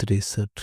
63।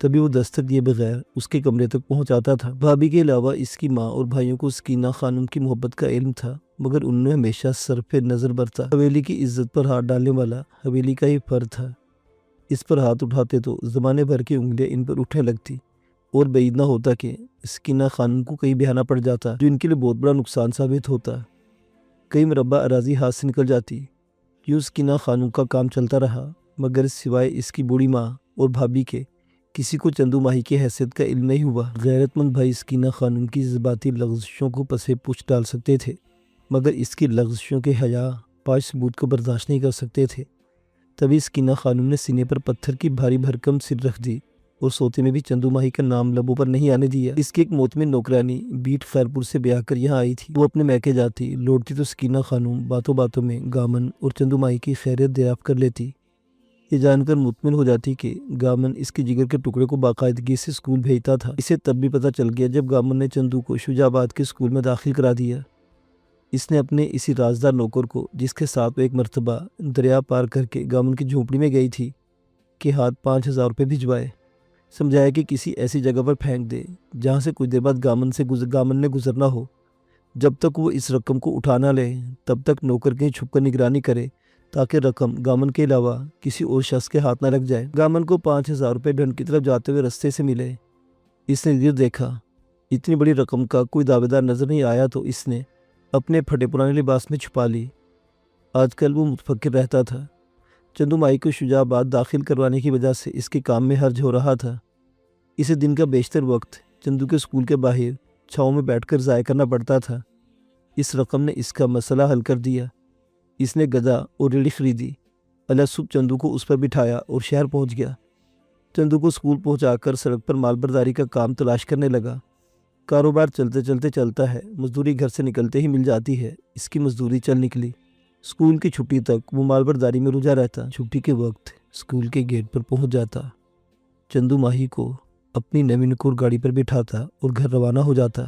تبھی وہ دستک دیے بغیر اس کے کمرے تک پہنچ جاتا تھا۔ بھابھی کے علاوہ اس کی ماں اور بھائیوں کو سکینہ خانم کی محبت کا علم تھا، مگر انہوں نے ہمیشہ سر پہ نظر برتا حویلی کی عزت پر ہاتھ ڈالنے والا حویلی کا ہی فرد تھا۔ اس پر ہاتھ اٹھاتے تو زمانے بھر کی انگلیاں ان پر اٹھنے لگتی اور بعید نہ ہوتا کہ سکینہ خانم کو کہیں بہانا پڑ جاتا جو ان کے لیے بہت بڑا نقصان ثابت ہوتا۔ کئی مربع اراضی ہاتھ سے نکل جاتی۔ یوں سکینہ خانم کا کام چلتا رہا، مگر سوائے اس کی بوڑھی ماں اور بھابھی کے کسی کو چندو ماہی کی حیثیت کا علم نہیں ہوا۔ غیرت مند بھائی سکینہ خانم کی جذباتی لغزشوں کو پسے پوچھ ڈال سکتے تھے، مگر اس کی لغزشوں کے حیا پاش ثبوت کو برداشت نہیں کر سکتے تھے۔ تبھی سکینہ خانم نے سینے پر پتھر کی بھاری بھرکم سر رکھ دی اور سوتے میں بھی چندو ماہی کا نام لبوں پر نہیں آنے دیا۔ اس کی ایک موتمن نوکرانی بیٹ خیرپور سے بیاہ کر یہاں آئی تھی۔ وہ اپنے میکے جاتی، لوٹتی تو سکینہ خانم باتوں باتوں میں گامن اور چندو ماہی کی خیریت دریافت کر لیتی۔ یہ جان کر مطمئن ہو جاتی کہ گامن اس کے جگر کے ٹکڑے کو باقاعدگی سے اسکول بھیجتا تھا۔ اسے تب بھی پتہ چل گیا جب گامن نے چندو کو شجاع آباد کے اسکول میں داخل کرا دیا۔ اس نے اپنے اسی رازدار نوکر کو، جس کے ساتھ وہ ایک مرتبہ دریا پار کر کے گامن کی جھونپڑی میں گئی تھی، کے ہاتھ 5,000 روپے بھجوائے، سمجھایا کہ کسی ایسی جگہ پر پھینک دے جہاں سے کچھ دیر بعد گامن نے گزرنا ہو۔ جب تک وہ اس رقم کو اٹھا نہ لے تب تک نوکر کہیں چھپ کر نگرانی کرے تاکہ رقم گامن کے علاوہ کسی اور شخص کے ہاتھ نہ لگ جائے۔ گامن کو 5,000 روپے ڈھنڈ کی طرف جاتے ہوئے رستے سے ملے۔ اس نے ادھر دیکھا، اتنی بڑی رقم کا کوئی دعوے دار نظر نہیں آیا تو اس نے اپنے پھٹے پرانے لباس میں چھپا لی۔ آج کل وہ متفکر رہتا تھا۔ چندو مائی کو شجاع آباد داخل کروانے کی وجہ سے اس کے کام میں حرج ہو رہا تھا۔ اسے دن کا بیشتر وقت چندو کے اسکول کے باہر چھاؤں میں بیٹھ کر ضائع کرنا پڑتا تھا۔ اس رقم نے اس کا مسئلہ حل کر دیا۔ اس نے گدھا اور ریڑھی خریدی۔ اللہ صبح چندو کو اس پر بٹھایا اور شہر پہنچ گیا۔ چندو کو اسکول پہنچا کر سڑک پر مال برداری کا کام تلاش کرنے لگا۔ کاروبار چلتے چلتے چلتا ہے، مزدوری گھر سے نکلتے ہی مل جاتی ہے۔ اس کی مزدوری چل نکلی۔ اسکول کی چھٹی تک وہ مال برداری میں رجھا رہتا۔ چھٹی کے وقت اسکول کے گیٹ پر پہنچ جاتا، چندو ماہی کو اپنی نوی نکور گاڑی پر بٹھاتا اور گھر روانہ ہو جاتا۔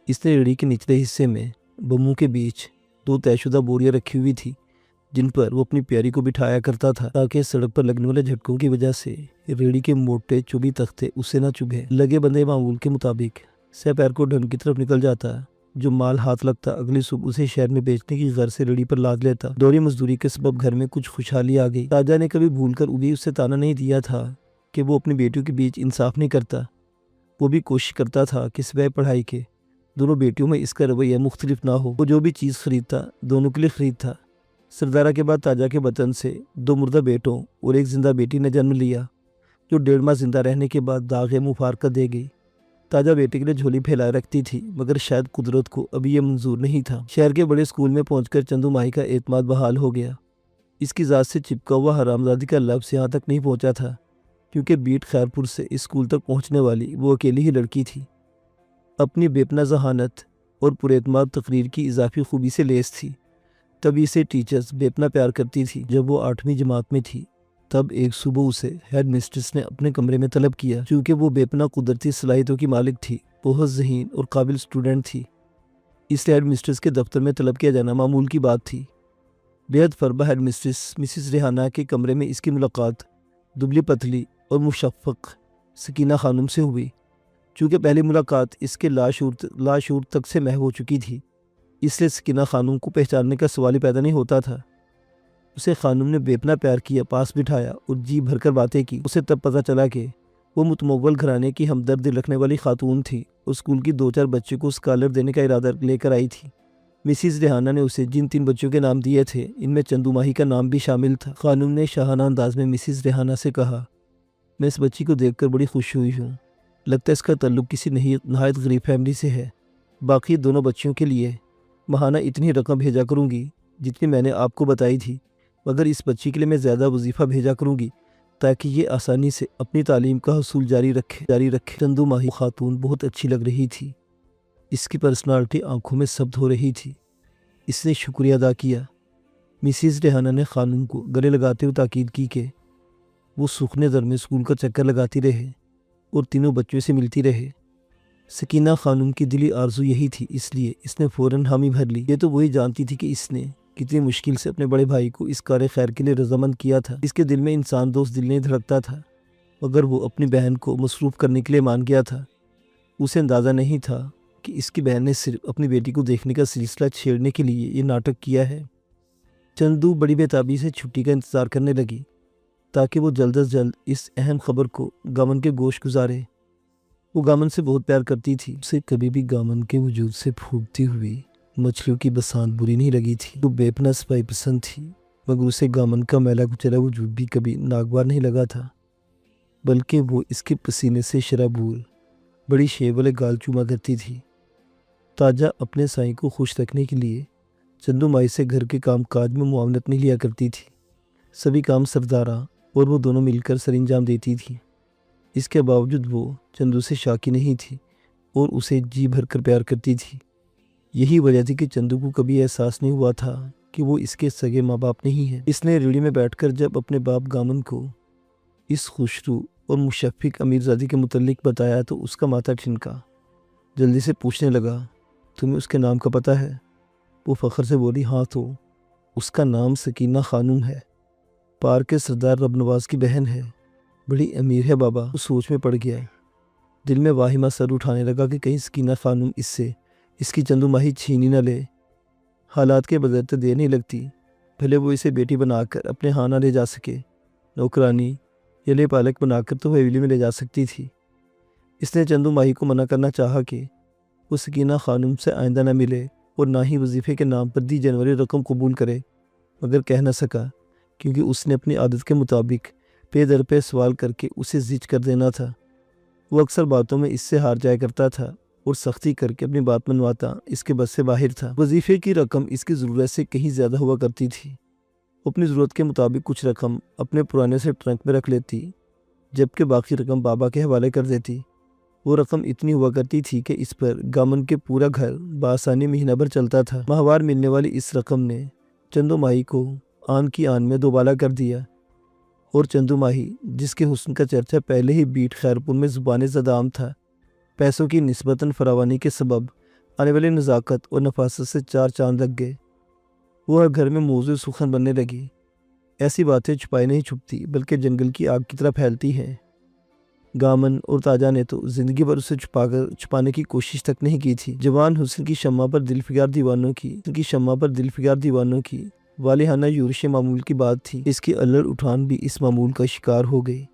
اس نے ریڑھی کے نچلے حصے میں بموں کے بیچ 2 طے شدہ بوریاں رکھی ہوئی تھی جن پر وہ اپنی پیاری کو بٹھایا کرتا تھا تاکہ سڑک پر لگنے والے جھٹکوں کی وجہ سے ریڑھی کے موٹے چوبی تختے اسے نہ چبھیں۔ لگے بندے معمول کے مطابق سہ پیر کو ڈھنڈ کی طرف نکل جاتا۔ جو مال ہاتھ لگتا اگلی صبح اسے شہر میں بیچنے کی غرض سے ریڑھی پر لاد لیتا۔ دوہری مزدوری کے سبب گھر میں کچھ خوشحالی آ گئی۔ تاجا نے کبھی بھول کر بھی اسے تانا نہیں دیا تھا کہ وہ اپنی بیٹیوں کے بیچ انصاف نہیں کرتا۔ وہ بھی کوشش کرتا تھا کہ سوائے پڑھائی کے دونوں بیٹیوں میں اس کا رویہ مختلف نہ ہو۔ وہ جو بھی چیز خریدتا دونوں کے لیے خریدتا۔ سردارہ کے بعد تاجا کے وطن سے 2 مردہ بیٹوں اور 1 زندہ بیٹی نے جنم لیا جو 1.5 ماہ زندہ رہنے کے بعد داغ مفارقت دے گئی۔ تاجا بیٹے کے لیے جھولی پھیلائے رکھتی تھی مگر شاید قدرت کو ابھی یہ منظور نہیں تھا۔ شہر کے بڑے اسکول میں پہنچ کر چندو ماہی کا اعتماد بحال ہو گیا۔ اس کی ذات سے چپکا ہوا حرامزادی کا لفظ یہاں تک نہیں پہنچا تھا کیونکہ بیٹ خیرپور سے اسکول تک پہنچنے والی وہ اکیلی ہی لڑکی تھی۔ اپنی بے پناہ ذہانت اور پراعتماد تقریر کی اضافی خوبی سے لیس تھی۔ تبھی اسے ٹیچرز بے پناہ پیار کرتی تھی۔ جب وہ 8ویں جماعت میں تھی تب ایک صبح اسے ہیڈ مسٹرس نے اپنے کمرے میں طلب کیا۔ چونکہ وہ بے پناہ قدرتی صلاحیتوں کی مالک تھی، بہت ذہین اور قابل سٹوڈنٹ تھی، اس لیے ہیڈ مسٹرس کے دفتر میں طلب کیا جانا معمول کی بات تھی۔ بےحد فربہ ہیڈ مسٹرس مسز ریحانہ کے کمرے میں اس کی ملاقات دبلی پتلی اور مشفق سکینہ خانم سے ہوئی۔ چونکہ پہلی ملاقات اس کے لاشعور تک سے محو ہو چکی تھی، اس لیے سکینہ خانم کو پہچاننے کا سوال ہی پیدا نہیں ہوتا تھا۔ اسے خانم نے بے پناہ پیار کیا، پاس بٹھایا اور جی بھر کر باتیں کی۔ اسے تب پتہ چلا کہ وہ متمول گھرانے کی ہمدرد دل رکھنے والی خاتون تھی اور اسکول کی 2-4 بچوں کو اسکالر دینے کا ارادہ لے کر آئی تھی۔ مسز ریحانہ نے اسے جن 3 بچوں کے نام دیے تھے ان میں چندو ماہی کا نام بھی شامل تھا۔ خانم نے شاہانہ انداز میں مسز ریحانہ سے کہا، میں اس بچی کو دیکھ کر بڑی خوش ہوئی ہوں، لگتا ہے اس کا تعلق کسی نہایت غریب فیملی سے ہے۔ باقی دونوں بچوں کے لیے ماہانہ اتنی رقم بھیجا کروں گی جتنی میں نے آپ کو بتائی تھی، مگر اس بچی کے لیے میں زیادہ وظیفہ بھیجا کروں گی تاکہ یہ آسانی سے اپنی تعلیم کا حصول جاری رکھے۔ چندو ماہی خاتون بہت اچھی لگ رہی تھی۔ اس کی پرسنالٹی آنکھوں میں ثبت ہو رہی تھی۔ اس نے شکریہ ادا کیا۔ مسز ریحانہ نے خانم کو گلے لگاتے ہوئے تاکید کی کہ وہ سوکھنے در میں اسکول کا چکر لگاتی رہے اور تینوں بچوں سے ملتی رہے۔ سکینہ خانم کی دلی آرزو یہی تھی، اس لیے اس نے فوراً حامی بھر لی۔ یہ تو وہی جانتی تھی کہ اس نے کتنی مشکل سے اپنے بڑے بھائی کو اس کار خیر کے لیے رضامند کیا تھا۔ اس کے دل میں انسان دوست دل نہیں دھڑکتا تھا۔ مگر وہ اپنی بہن کو مصروف کرنے کے لیے مان گیا تھا۔ اسے اندازہ نہیں تھا کہ اس کی بہن نے صرف اپنی بیٹی کو دیکھنے کا سلسلہ چھیڑنے کے لیے یہ ناٹک کیا ہے۔ چندو بڑی بےتابی سے چھٹی کا انتظار کرنے لگی تاکہ وہ جلد از جلد اس اہم خبر کو گامن کے گوش گزارے۔ وہ گامن سے بہت پیار کرتی تھی۔ اسے کبھی بھی گامن کے وجود سے پھوٹتی ہوئی مچھلیوں کی بسانت بری نہیں لگی تھی۔ وہ بے پناہ صفائی پسند تھی، مگر اسے گامن کا میلا کچیلا وجود بھی کبھی ناگوار نہیں لگا تھا، بلکہ وہ اس کے پسینے سے شرابور بڑی شیب والے گال چوما کرتی تھی۔ تاجہ اپنے سائیں کو خوش رکھنے کے لیے چندو مائی سے گھر کے کام کاج میں معاونت نہیں لیا کرتی تھی۔ سبھی کام سردارہ اور وہ دونوں مل کر سر انجام دیتی تھی۔ اس کے باوجود وہ چندو سے شاکی نہیں تھی اور اسے جی بھر کر پیار کرتی تھی۔ یہی وجہ تھی کہ چندو کو کبھی احساس نہیں ہوا تھا کہ وہ اس کے سگے ماں باپ نہیں ہیں۔ اس نے ریڑھی میں بیٹھ کر جب اپنے باپ گامن کو اس خوشرو اور مشفق امیرزادی کے متعلق بتایا تو اس کا ماتھا ٹھنکا۔ جلدی سے پوچھنے لگا، تمہیں اس کے نام کا پتہ ہے؟ وہ فخر سے بولی، ہاں تو اس کا نام سکینہ خانم ہے، پار کے سردار رب نواز کی بہن ہے، بڑی امیر ہے بابا۔ وہ سوچ میں پڑ گیا، دل میں واہمہ سر اٹھانے لگا کہ کہیں سکینہ خانم اس سے اس کی چندو ماہی چھینی نہ لے۔ حالات کے بدلتے دیر نہیں لگتی، بھلے وہ اسے بیٹی بنا کر اپنے ہاں نہ لے جا سکے، نوکرانی یا لے پالک بنا کر تو حویلی میں لے جا سکتی تھی۔ اس نے چندو ماہی کو منع کرنا چاہا کہ وہ سکینہ خانم سے آئندہ نہ ملے اور نہ ہی وظیفے کے نام پر دی جانے والی رقم قبول کرے، مگر کہہ نہ سکا کیونکہ اس نے اپنی عادت کے مطابق پے در پہ سوال کر کے اسے زج کر دینا تھا۔ وہ اکثر باتوں میں اس سے ہار جایا کرتا تھا اور سختی کر کے اپنی بات منواتا اس کے بس سے باہر تھا۔ وظیفے کی رقم اس کی ضرورت سے کہیں زیادہ ہوا کرتی تھی۔ وہ اپنی ضرورت کے مطابق کچھ رقم اپنے پرانے سے ٹرنک میں رکھ لیتی، جبکہ باقی رقم بابا کے حوالے کر دیتی۔ وہ رقم اتنی ہوا کرتی تھی کہ اس پر گامن کے پورا گھر بآسانی مہینہ بھر چلتا تھا۔ ماہوار ملنے والی اس رقم نے چندو ماہی کو آن کی آن میں دوبالا کر دیا، اور چندو ماہی جس کے حسن کا چرچا پہلے ہی بیٹ خیرپور میں زبان زدام تھا، پیسوں کی نسبتاً فراوانی کے سبب آنے والی نزاکت اور نفاست سے چار چاند لگ گئے۔ وہ ہر گھر میں موضوع سخن بننے لگی۔ ایسی باتیں چھپائی نہیں چھپتی بلکہ جنگل کی آگ کی طرح پھیلتی ہیں۔ گامن اور تاجہ نے تو زندگی بھر اسے چھپانے کی کوشش تک نہیں کی تھی۔ جوان حسن کی شمع پر دل فگار دیوانوں کی والہانہ یورش معمول کی بات تھی۔ اس کی الڑ اٹھان بھی اس معمول کا شکار ہو گئی۔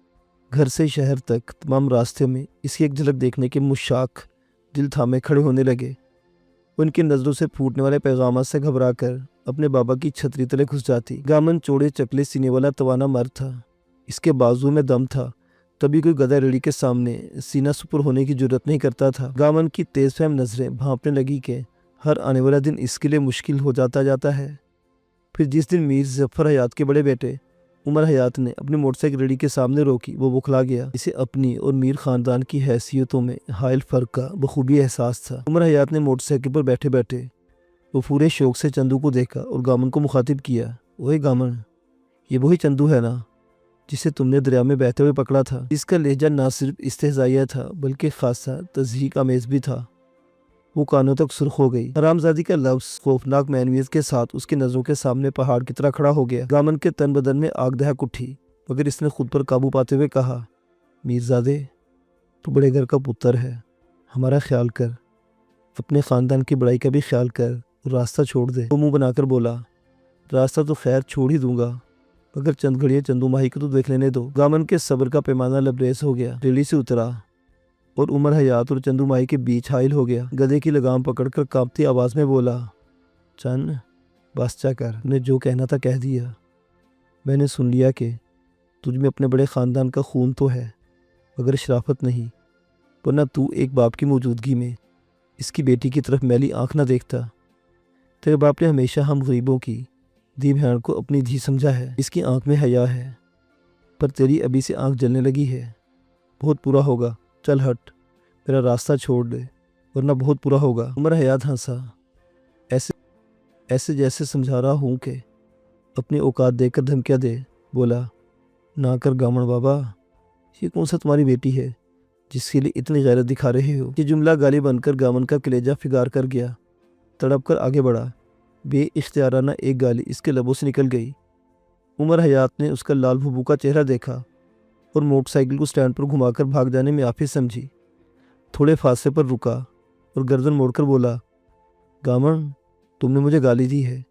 گھر سے شہر تک تمام راستے میں اس کی ایک جھلک دیکھنے کے مشاق دل تھامے کھڑے ہونے لگے۔ ان کی نظروں سے پھوٹنے والے پیغامات سے گھبرا کر اپنے بابا کی چھتری تلے گھس جاتی۔ گامن چوڑے چکلے سینے والا توانا مرد تھا، اس کے بازو میں دم تھا، تبھی کوئی گدھا ریڑھی کے سامنے سینہ سپر ہونے کی جرت نہیں کرتا تھا۔ گامن کی تیز فہم نظریں بھانپنے لگی کہ ہر آنے والا دن اس کے لیے مشکل ہو جاتا ہے۔ پھر جس دن میر ظفر حیات کے بڑے بیٹے عمر حیات نے اپنی موٹر سائیکل ریڑھی کے سامنے روکی، وہ بکھلا گیا۔ اسے اپنی اور میر خاندان کی حیثیتوں میں حائل فرق کا بخوبی احساس تھا۔ عمر حیات نے موٹر سائیکل پر بیٹھے بیٹھے وہ پورے شوق سے چندو کو دیکھا اور گامن کو مخاطب کیا، اوئے گامن، یہ وہی چندو ہے نا جسے تم نے دریا میں بہتے ہوئے پکڑا تھا؟ اس کا لہجہ نہ صرف استہزائیہ تھا بلکہ خاصا تضحیک آمیز بھی تھا۔ وہ کانوں تک سرخ ہو گئی۔ حرامزادی کا لفظ خوفناک معنویت کے ساتھ اس کی نظروں کے سامنے پہاڑ کی طرح کھڑا ہو گیا۔ گامن کے تن بدن میں آگ دہک اٹھی، مگر اس نے خود پر قابو پاتے ہوئے کہا، میرزادے، تو بڑے گھر کا پتر ہے، ہمارا خیال کر، اپنے خاندان کی بڑائی کا بھی خیال کر اور راستہ چھوڑ دے۔ وہ منہ بنا کر بولا، راستہ تو خیر چھوڑ ہی دوں گا، مگر چند گھڑیاں چندو ماہی کو تو دیکھ لینے دو۔ گامن کے صبر کا پیمانہ لبریز ہو گیا، ریلی سے اترا اور عمر حیات اور چندو ماہی کے بیچ حائل ہو گیا۔ گدھے کی لگام پکڑ کر کانپتی آواز میں بولا، چن بس چا کر، نے جو کہنا تھا کہہ دیا۔ میں نے سن لیا کہ تجھ میں اپنے بڑے خاندان کا خون تو ہے مگر شرافت نہیں، ورنہ تو ایک باپ کی موجودگی میں اس کی بیٹی کی طرف میلی آنکھ نہ دیکھتا۔ تیرے باپ نے ہمیشہ ہم غریبوں کی دی بہن کو اپنی دھی سمجھا ہے۔ اس کی آنکھ میں حیا ہے، پر تیری ابھی سے آنکھ جلنے لگی ہے۔ بہت برا ہوگا، چل ہٹ، میرا راستہ چھوڑ دے ورنہ بہت برا ہوگا۔ عمر حیات ہنسا، ایسے جیسے سمجھا رہا ہوں کہ اپنی اوقات دے کر دھمکیاں دے۔ بولا، نہ کر گامن بابا، یہ کون سا تمہاری بیٹی ہے جس کے لیے اتنی غیرت دکھا رہے ہو؟ یہ جملہ گالی بن کر گامن کا کلیجہ فگار کر گیا، تڑپ کر آگے بڑھا۔ بے اختیارانہ ایک گالی اس کے لبوں سے نکل گئی۔ عمر حیات نے اس کا لال بھبو کا چہرہ دیکھا اور موٹر سائیکل کو سٹینڈ پر گھما کر بھاگ جانے میں آفس سمجھی۔ تھوڑے فاصلے پر رکا اور گردن موڑ کر بولا، گامن تم نے مجھے گالی دی ہے،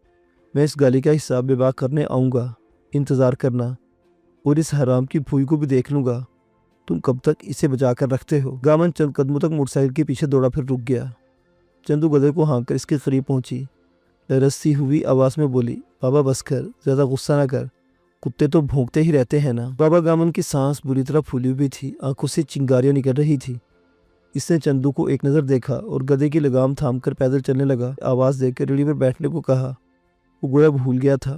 میں اس گالی کا حساب بے باک کرنے آؤں گا، انتظار کرنا، اور اس حرام کی پھوئی کو بھی دیکھ لوں گا، تم کب تک اسے بچا کر رکھتے ہو۔ گامن چند قدموں تک موٹر سائیکل کے پیچھے دوڑا پھر رک گیا۔ چندو گدھے کو ہانک کر اس کے قریب پہنچی، لرزتی ہوئی آواز میں بولی، بابا بس کر، زیادہ غصہ نہ کر، کتے تو بھونکتے ہی رہتے ہیں نا۔ بابا گامن کی سانس بری طرح پھولی ہوئی تھی، آنکھوں سے چنگاریاں نکل رہی تھی۔ اس نے چندو کو ایک نظر دیکھا اور گدھے کی لگام تھام کر پیدل چلنے لگا۔ آواز دے کر ریڑھی پر بیٹھنے کو کہا، وہ گویا بھول گیا تھا،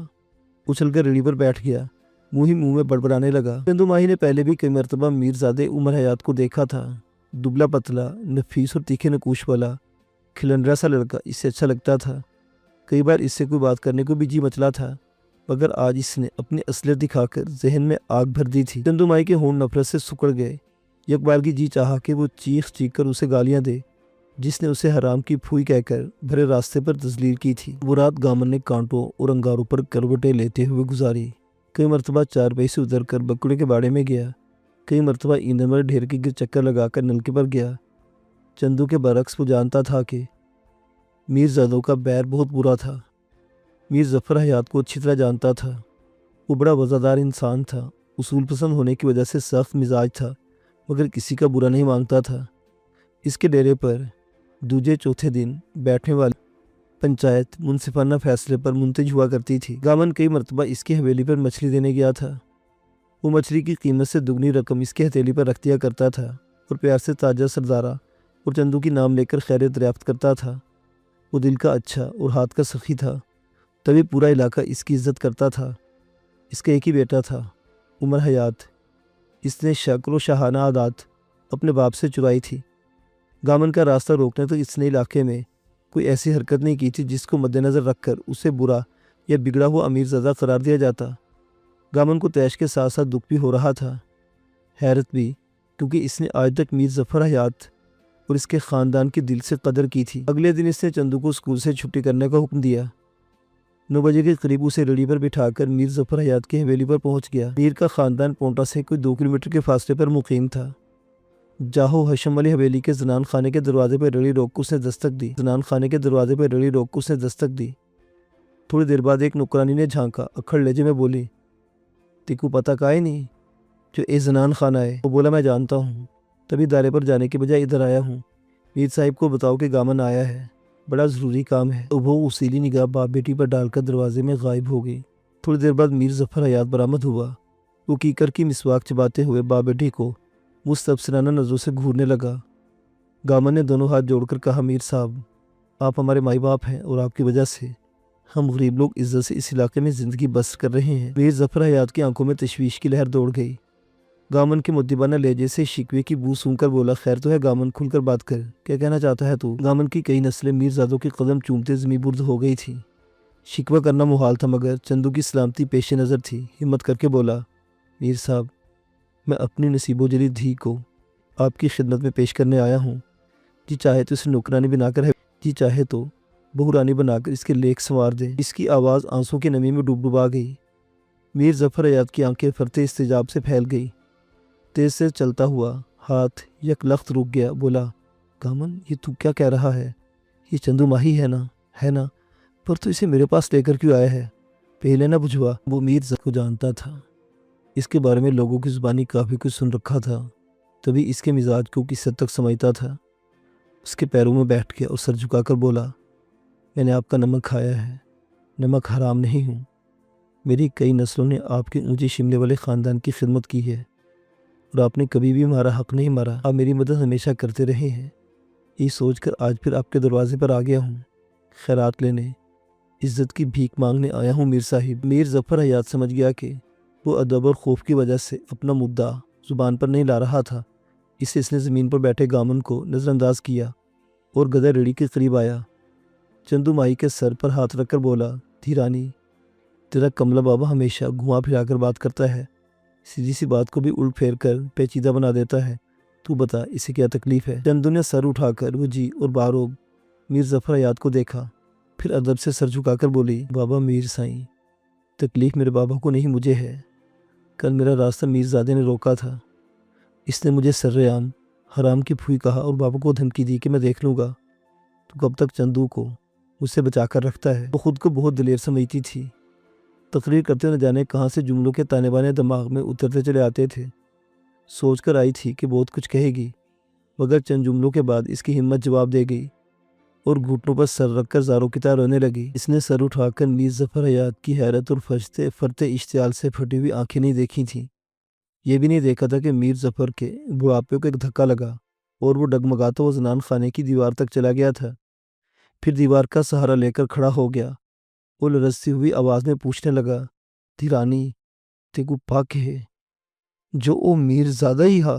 اچھل کر ریڑھی پر بیٹھ گیا، منہ ہی منہ میں بڑبڑانے لگا۔ چندو ماہی نے پہلے بھی کئی مرتبہ میرزادے عمر حیات کو دیکھا تھا، دبلا پتلا، نفیس اور تیکھے نکوش والا، کھلنڈرا سا لڑکا اس سے اچھا لگتا تھا۔ کئی بار اس سے کوئی بات کرنے کو بھی جی مچلا تھا، مگر آج اس نے اپنی اصلیت دکھا کر ذہن میں آگ بھر دی تھی۔ چندو ماہی کے ہونٹ نفرت سے سکڑ گئے۔ یک بار کی جی چاہا کہ وہ چیخ کر اسے گالیاں دے، جس نے اسے حرام کی پھوئی کہہ کر بھرے راستے پر تذلیل کی تھی۔ وہ رات گامن نے کانٹوں اور انگاروں پر کروٹیں لیتے ہوئے گزاری۔ کئی مرتبہ چارپائی سے اتر کر بکڑے کے باڑے میں گیا، کئی مرتبہ ایندھن والے ڈھیر کے گر چکر لگا کر نلکے پر گیا۔ چندو کے برعکس وہ جانتا تھا کہ میرزادوں کا بیر بہت برا تھا۔ میر ظفر حیات کو اچھی طرح جانتا تھا۔ وہ بڑا وزادار انسان تھا، اصول پسند ہونے کی وجہ سے سخت مزاج تھا، مگر کسی کا برا نہیں مانگتا تھا۔ اس کے ڈیرے پر دوجے چوتھے دن بیٹھنے والی پنچایت منصفانہ فیصلے پر منتج ہوا کرتی تھی۔ گامن کئی مرتبہ اس کی حویلی پر مچھلی دینے گیا تھا۔ وہ مچھلی کی قیمت سے دگنی رقم اس کی ہتھیلی پر رکھ دیا کرتا تھا اور پیار سے تاجہ سردارہ اور چندو کی نام لے کر خیر دریافت کرتا تھا۔ وہ دل کا اچھا اور ہاتھ کا سخی تھا، تبھی پورا علاقہ اس کی عزت کرتا تھا۔ اس کا ایک ہی بیٹا تھا، عمر حیات۔ اس نے شکل و شاہانہ عادات اپنے باپ سے چرائی تھی۔ گامن کا راستہ روکنے تک اس نے علاقے میں کوئی ایسی حرکت نہیں کی تھی جس کو مد نظر رکھ کر اسے برا یا بگڑا ہوا امیر زادہ قرار دیا جاتا۔ گامن کو تیش کے ساتھ ساتھ دکھ بھی ہو رہا تھا، حیرت بھی، کیونکہ اس نے آج تک میر ظفر حیات اور اس کے خاندان کی دل سے قدر کی تھی۔ اگلے دن اس نے چندو کو اسکول سے چھٹی کرنے کا حکم دیا۔ 9 بجے کے قریب اسے ریڑھی پر بٹھا کر میر ظفر حیات کی حویلی پر پہنچ گیا۔ میر کا خاندان پونٹا سے کوئی 2 کلومیٹر کے فاصلے پر مقیم تھا۔ جاہو حشم والی حویلی کے زنان خانے کے دروازے پر ریڑھی روک کر اس نے دستک دی۔ تھوڑی دیر بعد ایک نوکرانی نے جھانکا، اکھڑ لہجے میں بولی، تیکو پتہ کائے نہیں جو اے زنان خانہ ہے؟ وہ بولا، میں جانتا ہوں، تبھی دارے پر جانے کے بجائے ادھر آیا ہوں۔ میر صاحب کو بتاؤ کہ گامن آیا ہے، بڑا ضروری کام ہے۔ وہ اصیلی نگاہ باپ بیٹی پر ڈال کر دروازے میں غائب ہو گئی۔ تھوڑی دیر بعد میر ظفر حیات برآمد ہوا۔ وہ کیکر کی مسواک چباتے ہوئے باپ بیٹی کو مستبصرانہ نظروں سے گھورنے لگا۔ گامن نے دونوں ہاتھ جوڑ کر کہا، میر صاحب، آپ ہمارے مائی باپ ہیں اور آپ کی وجہ سے ہم غریب لوگ عزت سے اس علاقے میں زندگی بسر کر رہے ہیں۔ میر ظفر حیات کی آنکھوں میں تشویش کی لہر دوڑ گئی۔ گامن کے مدبانہ لہجے سے شکوے کی بو سونگ کر بولا، خیر تو ہے گامن، کھل کر بات کر، کیا کہنا چاہتا ہے تو؟ گامن کی کئی نسلیں میرزادوں کے قدم چومتے زمیں برد ہو گئی تھی۔ شکوہ کرنا محال تھا، مگر چندو کی سلامتی پیش نظر تھی۔ ہمت کر کے بولا، میر صاحب، میں اپنی نصیب و جلی دھی کو آپ کی خدمت میں پیش کرنے آیا ہوں۔ جی چاہے تو اسے نوکرانی بنا کر بہورانی بنا کر اس کے لیک سنوار دے۔ اس کی آواز آنسوں کی نمی میں ڈوبا گئی۔ میر ظفر حیات کی آنکھیں فرتے استجاب سے پھیل گئی۔ تیز سے چلتا ہوا ہاتھ یک لخت رک گیا۔ بولا، گامن، یہ تو کیا کہہ رہا ہے؟ یہ چندو ماہی ہے نا؟ پر تو اسے میرے پاس لے کر کیوں آیا ہے؟ پہلے نہ بجھوا۔ وہ میر ظفر کو جانتا تھا، اس کے بارے میں لوگوں کی زبانی کافی کچھ سن رکھا تھا، تبھی اس کے مزاج کو کس حد تک سمجھتا تھا۔ اس کے پیروں میں بیٹھ گیا اور سر جھکا کر بولا، میں نے آپ کا نمک کھایا ہے، نمک حرام نہیں ہوں۔ میری کئی نسلوں نے آپ کے اونچے شملے والے خاندان کی خدمت کی ہے اور آپ نے کبھی بھی ہمارا حق نہیں مارا۔ آپ میری مدد ہمیشہ کرتے رہے ہیں۔ یہ سوچ کر آج پھر آپ کے دروازے پر آ گیا ہوں، خیرات لینے، عزت کی بھیک مانگنے آیا ہوں میر صاحب۔ میر ظفر حیات سمجھ گیا کہ وہ ادب اور خوف کی وجہ سے اپنا مدعا زبان پر نہیں لا رہا تھا، اس نے زمین پر بیٹھے گامن کو نظر انداز کیا اور گدھا ریڑھی کے قریب آیا۔ چندو مائی کے سر پر ہاتھ رکھ کر بولا، دھیرانی، تیرا کملا بابا ہمیشہ گھما پھرا کر بات کرتا ہے، سیدھی سی بات کو بھی الٹ پھیر کر پیچیدہ بنا دیتا ہے۔ تو بتا اسے کیا تکلیف ہے؟ چندو نے سر اٹھا کر وجی اور باروب میر ظفر حیات کو دیکھا، پھر ادب سے سر جھکا کر بولی، بابا میر سائیں، تکلیف میرے بابا کو نہیں مجھے ہے۔ کل میرا راستہ میرزادے نے روکا تھا، اس نے مجھے سرعام حرام کی پھوئی کہا اور بابا کو دھمکی دی کہ میں دیکھ لوں گا تو کب تک چندو کو مجھ سے بچا کر رکھتا ہے۔ وہ خود کو بہت دلیر سمجھتی تھی، تقریر کرتے نہ جانے کہاں سے جملوں کے تانے بانے دماغ میں اترتے چلے آتے تھے۔ سوچ کر آئی تھی کہ بہت کچھ کہے گی، مگر چند جملوں کے بعد اس کی ہمت جواب دے گئی اور گھٹنوں پر سر رکھ کر زاروں کی طرح رونے لگی۔ اس نے سر اٹھا کر میر ظفر حیات کی حیرت اور فرتے اشتعال سے پھٹی ہوئی آنکھیں نہیں دیکھی تھیں۔ یہ بھی نہیں دیکھا تھا کہ میر ظفر کے بڑھاپے کو ایک دھکا لگا اور وہ ڈگمگاتا وہ زنان خانے کی دیوار تک چلا گیا تھا۔ پھر دیوار کا سہارا لے کر کھڑا ہو گیا اور لرزتی ہوئی آواز میں پوچھنے لگا، دھیرانی تے کو پاک ہے جو او میر زادہ ہی ہا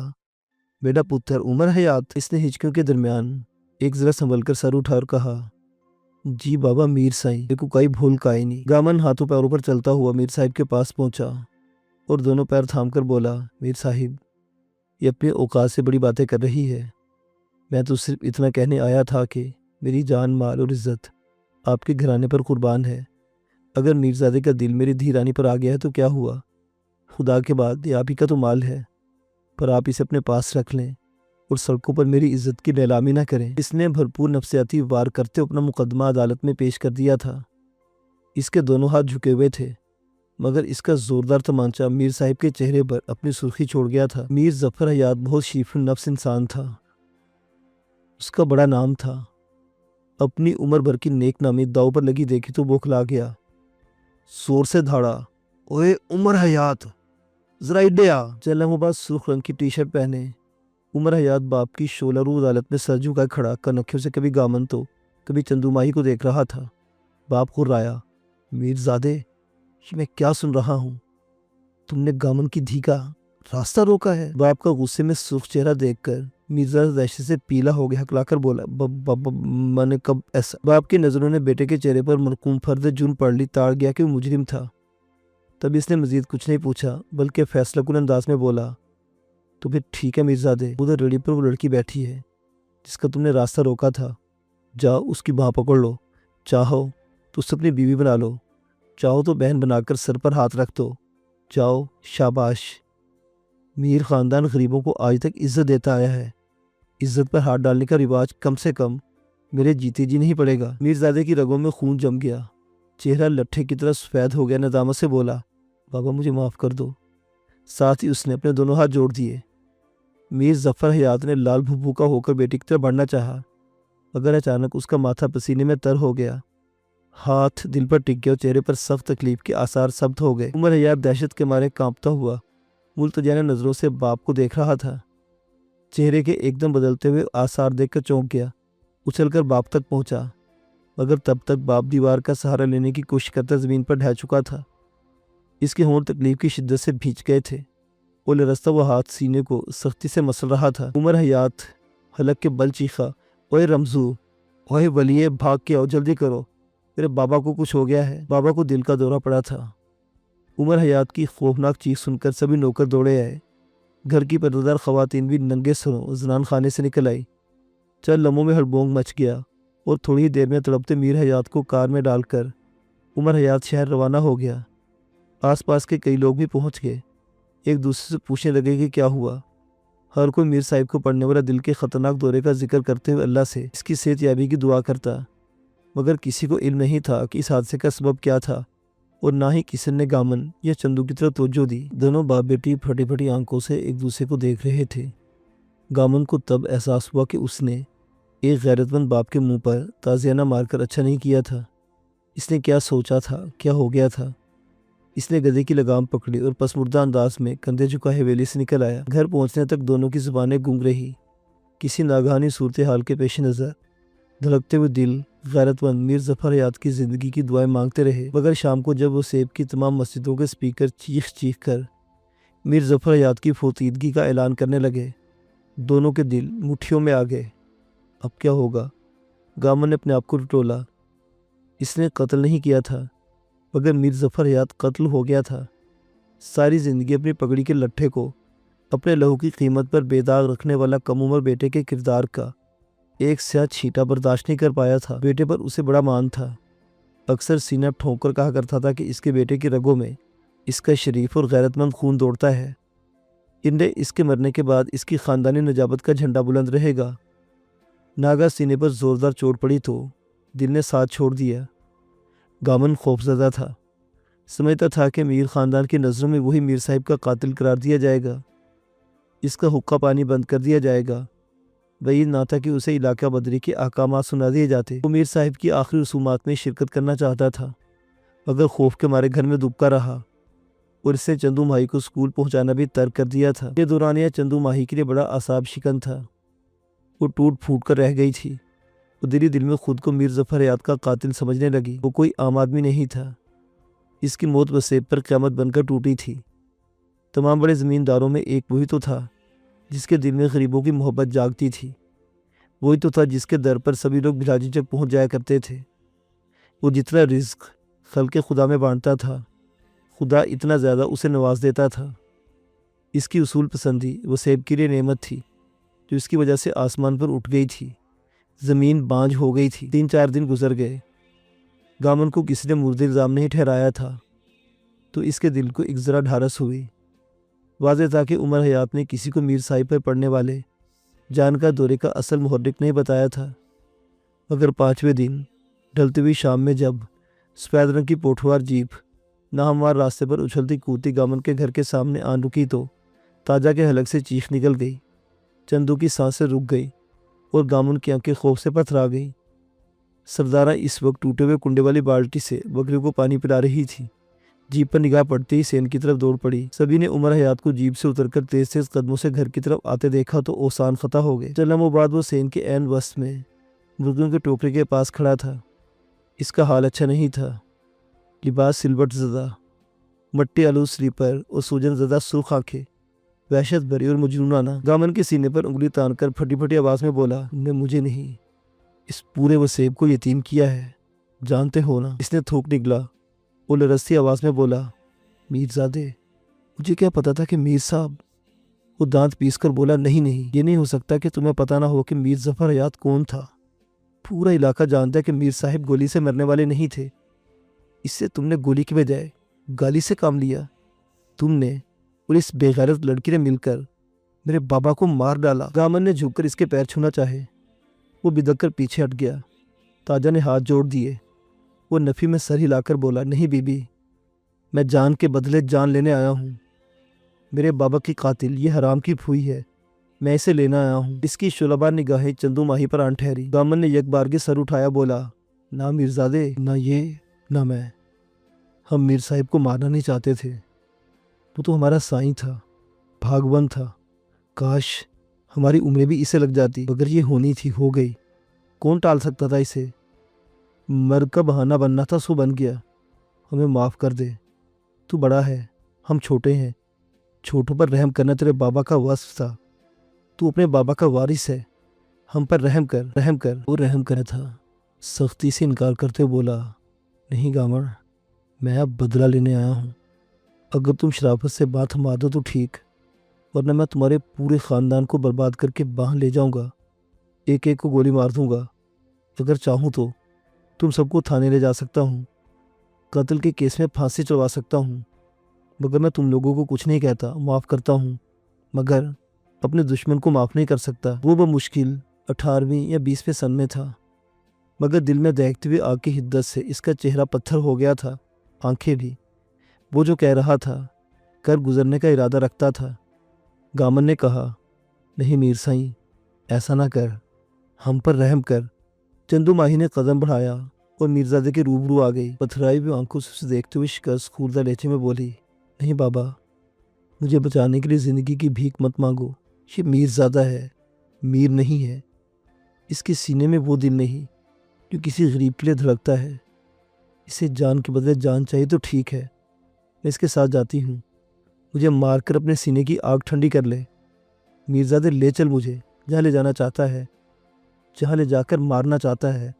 بیٹا پتر عمر حیات؟ اس نے ہچکیوں کے درمیان ایک ذرا سنبھل کر سر اٹھا اور کہا، جی بابا میر سائیں، تے کو کئی بھول کائے نہیں۔ گامن ہاتھوں پیروں پر چلتا ہوا میر صاحب کے پاس پہنچا اور دونوں پیر تھام کر بولا، میر صاحب یہ اپنے اوقات سے بڑی باتیں کر رہی ہے، میں تو صرف اتنا کہنے آیا تھا کہ میری جان مال اور عزت آپ کے گھرانے پر قربان ہے۔ اگر میرزادے کا دل میری دھیرانی پر آ گیا ہے تو کیا ہوا، خدا کے بعد یہ آپ ہی کا تو مال ہے، پر آپ اسے اپنے پاس رکھ لیں اور سڑکوں پر میری عزت کی نیلامی نہ کریں۔ اس نے بھرپور نفسیاتی وار کرتے اپنا مقدمہ عدالت میں پیش کر دیا تھا۔ اس کے دونوں ہاتھ جھکے ہوئے تھے، مگر اس کا زوردار تمانچہ میر صاحب کے چہرے پر اپنی سرخی چھوڑ گیا تھا۔ میر ظفر حیات بہت شیف النفس انسان تھا، اس کا بڑا نام تھا۔ اپنی عمر بھر کی نیک نامی داؤ پر لگی دیکھی تو بوکھلا گیا، زور سے دھاڑا، اوے عمر حیات ذرا اڈے آ۔ چلم و باز سرخ رنگ کی ٹی شرٹ پہنے عمر حیات باپ کی شعلہ رو عدالت میں سر جھکا کھڑا کنکھیوں سے کبھی گامن تو کبھی چندو ماہی کو دیکھ رہا تھا۔ باپ غرایا، میرزادے یہ میں کیا سن رہا ہوں، تم نے گامن کی دھی کا راستہ روکا ہے؟ باپ کا غصے میں سرخ چہرہ دیکھ کر میرزادہ دہشت سے پیلا ہو گیا، ہکلا کر بولا، میں نے کب ایسا؟ باپ کی نظروں نے بیٹے کے چہرے پر مرقوم فرد جرم پڑھ لی، تاڑ گیا کہ وہ مجرم تھا۔ تب اس نے مزید کچھ نہیں پوچھا بلکہ فیصلہ کن انداز میں بولا، تو پھر ٹھیک ہے میرزادے، ادھر ریڑھی پر وہ لڑکی بیٹھی ہے جس کا تم نے راستہ روکا تھا، جاؤ اس کی بھاں پکڑ لو، چاہو تو اسے اپنی بیوی بنا لو، چاہو تو بہن بنا کر سر پر ہاتھ رکھ دو، جاؤ شاباش۔ میر خاندان غریبوں کو آج تک عزت دیتا آیا ہے، عزت پر ہاتھ ڈالنے کا رواج کم سے کم میرے جیتے جی نہیں پڑے گا۔ میرزادے کی رگوں میں خون جم گیا، چہرہ لٹھے کی طرح سفید ہو گیا، ندامت سے بولا، بابا مجھے معاف کر دو۔ ساتھ ہی اس نے اپنے دونوں ہاتھ جوڑ دیے۔ میر ظفر حیات نے لال بھبھوکا ہو کر بیٹی کی طرف بڑھنا چاہا، مگر اچانک اس کا ماتھا پسینے میں تر ہو گیا، ہاتھ دل پر ٹک گیا اور چہرے پر سخت تکلیف کے آثار ثبت ہو گئے۔ عمر حیات دہشت کے مارے کانپتا ہوا ملتجانہ نظروں سے باپ کو دیکھ رہا تھا۔ چہرے کے ایک دم بدلتے ہوئے آثار دیکھ کر چونک گیا، اچھل کر باپ تک پہنچا، مگر تب تک باپ دیوار کا سہارا لینے کی کوشش کرتا زمین پر ڈھہ چکا تھا۔ اس کے ہونٹ تکلیف کی شدت سے بھیج گئے تھے اور لرزتا وہ ہاتھ سینے کو سختی سے مسل رہا تھا۔ عمر حیات حلق کے بل چیخا، اوے رمزو، اوے ولیے، بھاگ کے آؤ، جلدی کرو، میرے بابا کو کچھ ہو گیا ہے۔ بابا کو دل کا دورہ پڑا تھا۔ عمر حیات کی خوفناک چیخ سن کر سبھی نوکر دوڑے آئے، گھر کی پردہ خواتین بھی ننگے سروں زنان خانے سے نکل آئی۔ چند لمحوں میں ہڑبونگ مچ گیا اور تھوڑی ہی دیر میں تڑپتے میر حیات کو کار میں ڈال کر عمر حیات شہر روانہ ہو گیا۔ آس پاس کے کئی لوگ بھی پہنچ گئے، ایک دوسرے سے پوچھنے لگے کہ کیا ہوا۔ ہر کوئی میر صاحب کو پڑنے والا دل کے خطرناک دورے کا ذکر کرتے ہوئے اللہ سے اس کی صحت یابی کی دعا کرتا، مگر کسی کو علم نہیں تھا کہ اس حادثے کا سبب کیا تھا، اور نہ ہی کسی نے گامن یا چندو کی طرف توجہ دی۔ دونوں باپ بیٹی پھٹی پھٹی آنکھوں سے ایک دوسرے کو دیکھ رہے تھے۔ گامن کو تب احساس ہوا کہ اس نے ایک غیرت مند باپ کے منہ پر تازیانہ مار کر اچھا نہیں کیا تھا۔ اس نے کیا سوچا تھا، کیا ہو گیا تھا؟ اس نے گدھے کی لگام پکڑی اور پسمردہ انداز میں کندھے جھکائے حویلی سے نکل آیا۔ گھر پہنچنے تک دونوں کی زبانیں گونگ رہی۔ کسی ناگہانی صورتحال کے پیش نظر دھڑکتے ہوئے دل غیرت مند میر ظفر حیات کی زندگی کی دعائیں مانگتے رہے، مگر شام کو جب وہ سیب کی تمام مسجدوں کے سپیکر چیخ چیخ کر میر ظفر حیات کی فوتیدگی کا اعلان کرنے لگے، دونوں کے دل مٹھیوں میں آ گئے۔ اب کیا ہوگا؟ گامن نے اپنے آپ کو ٹٹولا۔ اس نے قتل نہیں کیا تھا، مگر میر ظفر حیات قتل ہو گیا تھا۔ ساری زندگی اپنی پگڑی کے لٹھے کو اپنے لہو کی قیمت پر بے داغ رکھنے والا کم عمر بیٹے کے کردار کا ایک سیاہ چھینٹا برداشت نہیں کر پایا تھا۔ بیٹے پر اسے بڑا مان تھا، اکثر سینہ ٹھونک کر کہا کرتا تھا کہ اس کے بیٹے کی رگوں میں اس کا شریف اور غیرت مند خون دوڑتا ہے۔ انہیں اس کے مرنے کے بعد اس کی خاندانی نجابت کا جھنڈا بلند رہے گا۔ ناگا سینے پر زوردار چوٹ پڑی تو دل نے ساتھ چھوڑ دیا۔ گامن خوفزدہ تھا، سمجھتا تھا کہ میر خاندان کی نظروں میں وہی میر صاحب کا قاتل قرار دیا جائے گا، اس کا حقہ پانی بند کر دیا جائے گا۔ بعید نہ تھا کہ اسے علاقہ بدری کے احکامات سنا دیے جاتے۔ وہ میر صاحب کی آخری رسومات میں شرکت کرنا چاہتا تھا، مگر خوف کے مارے گھر میں دبکا رہا اور اس نے چندو ماہی کو اسکول پہنچانا بھی ترک کر دیا تھا۔ یہ دورانیہ چندو ماہی کے لیے بڑا اعصاب شکن تھا۔ وہ ٹوٹ پھوٹ کر رہ گئی تھی۔ وہ دل میں خود کو میر ظفر حیات کا قاتل سمجھنے لگی۔ وہ کوئی عام آدمی نہیں تھا، اس کی موت وسیب پر قیامت بن کر ٹوٹی تھی۔ تمام بڑے زمینداروں میں ایک وہی تو تھا جس کے دل میں غریبوں کی محبت جاگتی تھی، وہی تو تھا جس کے در پر سبھی لوگ بلا جھجک پہنچ جایا کرتے تھے۔ وہ جتنا رزق خلق خدا میں بانٹتا تھا، خدا اتنا زیادہ اسے نواز دیتا تھا۔ اس کی اصول پسندی وسیب کے لیے نعمت تھی جو اس کی وجہ سے آسمان پر اٹھ گئی تھی، زمین بانجھ ہو گئی تھی۔ 3-4 دن گزر گئے، گامن کو کسی نے مرد الزام نہیں ٹھہرایا تھا تو اس کے دل کو ایک ذرا ڈھارس ہوئی۔ واضح تھا کہ عمر حیات نے کسی کو میر صاحب پر پڑنے والے جان کا دورے کا اصل محرک نہیں بتایا تھا، مگر 5ویں دن ڈھلتی ہوئی شام میں جب سفید رنگ کی پوٹھوار جیپ ناہموار راستے پر اچھلتی کودتی گامن کے گھر کے سامنے آن رکی تو تاجا کے حلق سے چیخ نکل گئی، چندو کی سانسیں رک گئی اور گامن کی آنکھیں خوف سے پتھرا گئی۔ سردارہ اس وقت ٹوٹے ہوئے کنڈے والی بالٹی سے بکریوں کو پانی پلا رہی تھی۔ جیپ پر نگاہ پڑتے ہی سین کی طرف دوڑ پڑی۔ سبھی نے عمر حیات کو جیپ سے اتر کر تیز تیز قدموں سے گھر کی طرف آتے دیکھا تو اوسان خطا ہو گئے۔ چند لمحوں بعد وہ سین کے عین وسط میں مرغیوں کے ٹوکرے کے پاس کھڑا تھا۔ اس کا حال اچھا نہیں تھا۔ لباس سلوٹ زدہ، مٹی آلود سلیپر اور سوجن زدہ سرخ آنکھیں وحشت بھری اور مجنونانہ۔ گامن کے سینے پر انگلی تان کر پھٹی پھٹی آواز میں بولا، تم نے مجھے نہیں، اس پورے وسیب کو یتیم کیا ہے، جانتے ہو نا؟ اس نے تھوک نکلا اور لرزتی آواز میں بولا، میرزادے، مجھے کیا پتا تھا کہ میر صاحب؟ وہ دانت پیس کر بولا، نہیں، یہ نہیں ہو سکتا کہ تمہیں پتا نہ ہو کہ میر ظفر حیات کون تھا۔ پورا علاقہ جانتا ہے کہ میر صاحب گولی سے مرنے والے نہیں تھے۔ اس سے تم نے گولی کے بجائے گالی سے کام لیا۔ تم نے اور اس بے غیرت لڑکی نے مل کر میرے بابا کو مار ڈالا۔ گامن نے جھک کر اس کے پیر چھونا چاہے، وہ بدک کر پیچھے ہٹ گیا۔ تاجا نے ہاتھ جوڑ دیے۔ وہ نفی میں سر ہلا کر بولا، نہیں بی بی، میں جان کے بدلے جان لینے آیا ہوں۔ میرے بابا کی قاتل یہ حرام کی پھوئی ہے، میں اسے لینا آیا ہوں۔ اس کی شعلہ نگاہیں چندو ماہی پر آن ٹھہری۔ گامن نے یک بار کے سر اٹھایا، بولا، نہ میرزادے، نہ یہ، نہ میں، ہم میر صاحب کو مارنا نہیں چاہتے تھے۔ وہ تو ہمارا سائیں تھا، بھاگون تھا، کاش ہماری عمریں بھی اسے لگ جاتی، مگر یہ ہونی تھی، ہو گئی، کون ٹال سکتا تھا اسے؟ مرگ کا بہانہ بننا تھا سو بن گیا، ہمیں معاف کر دے، تو بڑا ہے، ہم چھوٹے ہیں، چھوٹوں پر رحم کرنا تیرے بابا کا وصف تھا، تو اپنے بابا کا وارث ہے، ہم پر رحم کر۔ وہ رحم کرنا تھا، سختی سے انکار کرتے بولا، نہیں گامر، میں اب بدلہ لینے آیا ہوں، اگر تم شرافت سے بات تھما دو تو ٹھیک، ورنہ میں تمہارے پورے خاندان کو برباد کر کے باہر لے جاؤں گا، ایک ایک کو گولی مار دوں گا، اگر چاہوں تو تم سب کو تھانے لے جا سکتا ہوں، قتل کے کیس میں پھانسی چڑھوا سکتا ہوں، مگر میں تم لوگوں کو کچھ نہیں کہتا، معاف کرتا ہوں، مگر اپنے دشمن کو معاف نہیں کر سکتا۔ وہ بمشکل 18ویں یا 20ویں سن میں تھا، مگر دل میں دیکھتے ہوئے آگ کی حدت سے اس کا چہرہ پتھر ہو گیا تھا، آنکھیں بھی۔ وہ جو کہہ رہا تھا کر گزرنے کا ارادہ رکھتا تھا۔ گامن نے کہا، نہیں میر سائیں، ایسا نہ کر، ہم پر رحم کر۔ چندو ماہی نے قدم بڑھایا اور میرزادے کے روبرو آ گئی، پتھرائی ہوئی آنکھوں سے اسے دیکھتے ہوئے شکست خوردہ لہجے میں بولی، نہیں بابا، مجھے بچانے کے لیے زندگی کی بھیک مت مانگو، یہ میرزادہ ہے، میر نہیں ہے، اس کے سینے میں وہ دل نہیں جو کسی غریب کے لیے دھڑکتا ہے، اسے جان کے بدلے جان چاہیے تو ٹھیک ہے، میں اس کے ساتھ جاتی ہوں، مجھے مار کر اپنے سینے کی آگ ٹھنڈی کر لے، میرزادے لے چل مجھے جہاں لے جانا چاہتا ہے، جہاں لے جا کر مارنا چاہتا ہے